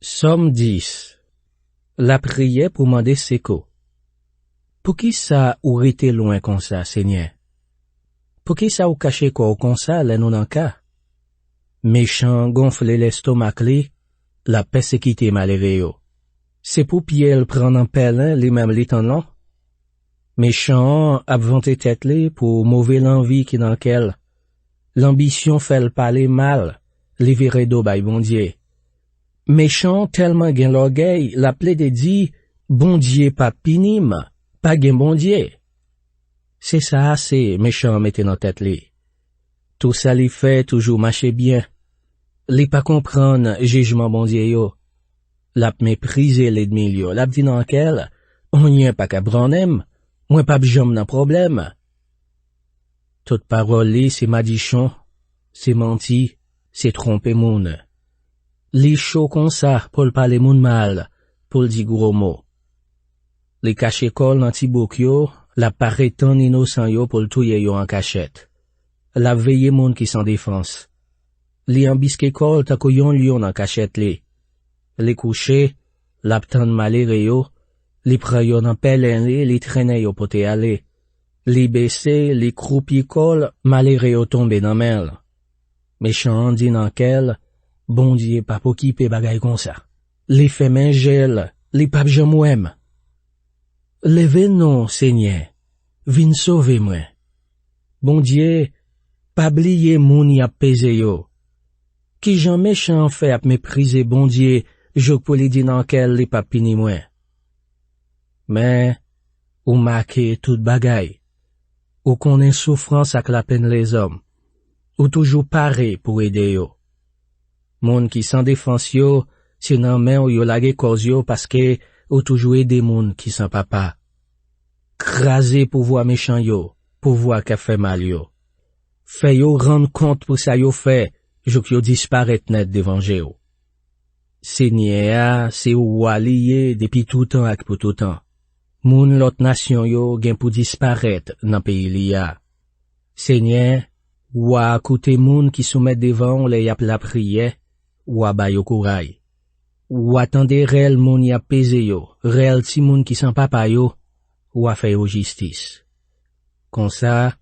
Somme 10. La prière pour demander seko. Pour qui ça ou rete loin comme ça, Seigneur? Pour qui ça ou caché quoi comme ça, là non en cas? Méchant gonfler l'estomac li, la persécuté malheureux yo. C'est pour Pierre prendre un pelin les mêmes li tan lan? Méchant abvanter tête li pour mauvais l'envie qui dans quel. L'ambition fait le parler mal, li viré do bay bon Dieu. Méchant tellement gen l'orgueil, la plaide dit, bon Dieu pas pinim, pas gen bon Dieu. C'est ça, c'est méchant mette dans tête li. Tout ça li fait toujours marcher bien. Li pas comprendre jugement bon Dieu yo. La mépriser l'ennemi yo, la dit dans quel, on y a pas qu'à branem, moi pas bjom nan problème. Toute parole li c'est madichon, c'est menti, c'est tromper moun. Li chaud comme ça pour le parler moun mal, pour le dire gros mots. Li cache kol nan ti bouk yo, la paraît tan innocent yo pour le touye yo en cachette. La veille moun qui sans défense. Li ambiske kol ta yon lion en cachette li. Li couché, l'aptan malere yo, li pre yo nan pelen li traîne yo pote ale. Li baissé, li croupi kol, malere yo tombe nan mel. Méchant dit nan kel, bon Dieu pas pour qui pe bagay comme ça. Les fait main gel, les pape jamouem. Levez non, Seigneur, vin sauver moi. Bon Dieu, pas blier moun y a pesé yo. Qui j'en méchant fait ap mépriser bon Dieu, je pour li di nan kel les pape pini moi. Mais, ou marqué tout bagay. Ou konnen souffrance ak la peine les hommes. Ou toujours paré pour aider yo. Moun qui sans défense yo, si nan men ou yo lage koz yo parce que ou toujours aider moun qui sans papa. Craser pouvoir méchant yo, pouvoir qu'a fait mal yo. Fait yo rendre compte pour ça yo fait, jok yo disparaître net devant yo. Seigneur, c'est ou allié depuis tout temps ak pour tout temps. Moun lot nation yo gen pour disparaître nan pays liya. Seigneur, ou a koute moun qui soumet devant le yap la prière, ou a bay yo courage. Ou attendez réel moun y a pesé yo, réel ti moun qui sans papa yo, ou a fait yo justice. Comme ça,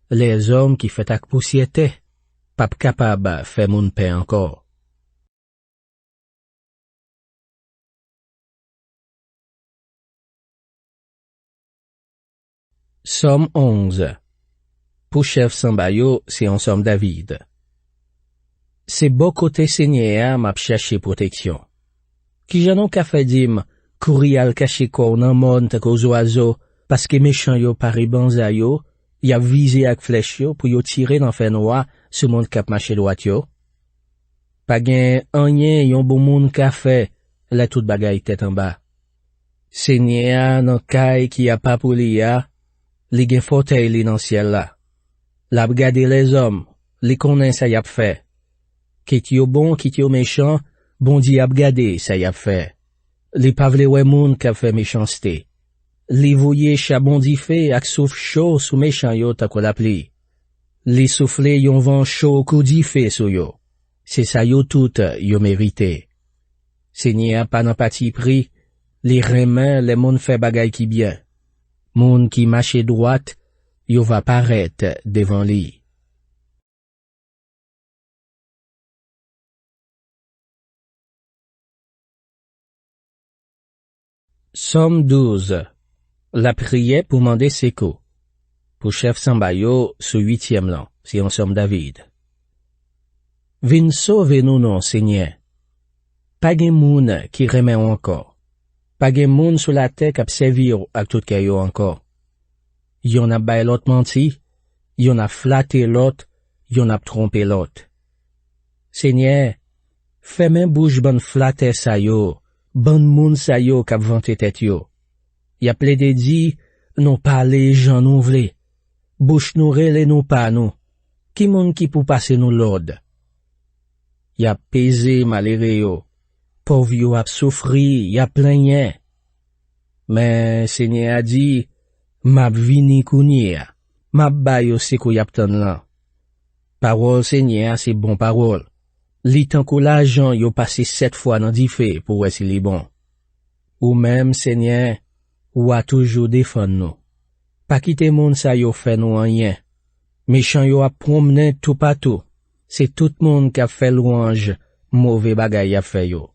les hommes qui fait ak poussiété, pas capable fait moun paix encore. Somme 11. Pour chef Sambayo, c'est en somme David. C'est beau côté Seigneur m'a cherché protection. Qui j'en ka fait dim, couri al caché ko nan monte aux oiseaux, parce que méchant yo pari banza yo, y a visé ak flèche yo pour yo tirer dans fait noir, ce monde kap marché droit yo. Pa gen anyen yon bon monde ka fait, la toute bagay tête en bas. Seigneur nan kay qui a pas pour liya, li gen fauteuil li nan ciel la. La regarder les hommes, li konnen ça y a fait. Kit yo bon, kit yo méchant, bon Dieu a regardé ça y a fait. Li pa vle wè moun k'ap fait méchanceté. Li voye chabondi fait ak souf chaud sous méchant yo ta ko la pli. Li souffle yon vent chaud kou di fait sou yo. C'est ça yo tout yo mérité. Seigneur pas nan pati pri, li remen les moun fait bagay ki bien. Moun qui marche droite, yo va paraître devant li. Somme 12. La prière pour demander seko. Pour chef Sambayo, sous 8e lan, c'est en somme David. Vin sauve nous non, Seigneur. Pa gen moun qui remet encore. Pa gen moun sous la terre k'ap servir ak tout kayo encore. Yon a bay l'autre menti, yon a flatté l'autre, yon a trompé l'autre. Seigneur, fais men bouche ban flatter sa yo, ban moun sa yo k'ap vante tête yo. Y a plaidé di, non parler j'en nou vle. Bouche nou rele nou pa nou. Ki moun ki pou passe nou l'ord. Y a pesé malere yo. Pauvre yo ap souffri, y a plaigné. Mais Seigneur a dit, m'a vini kounye, m'a bay yo seko y ap tan lan. Parole Seigneur, c'est bon parole. Li tankou l'argent yo passé 7 fois dans di fè pour wè si li bon. Ou même, Seigneur, ou a toujours défendre nous. Pas quitter moun sa yo fait nous rien. Méchant yo a promené tout partout. C'est tout monde qui a fait louange, mauvais bagay a fait yo.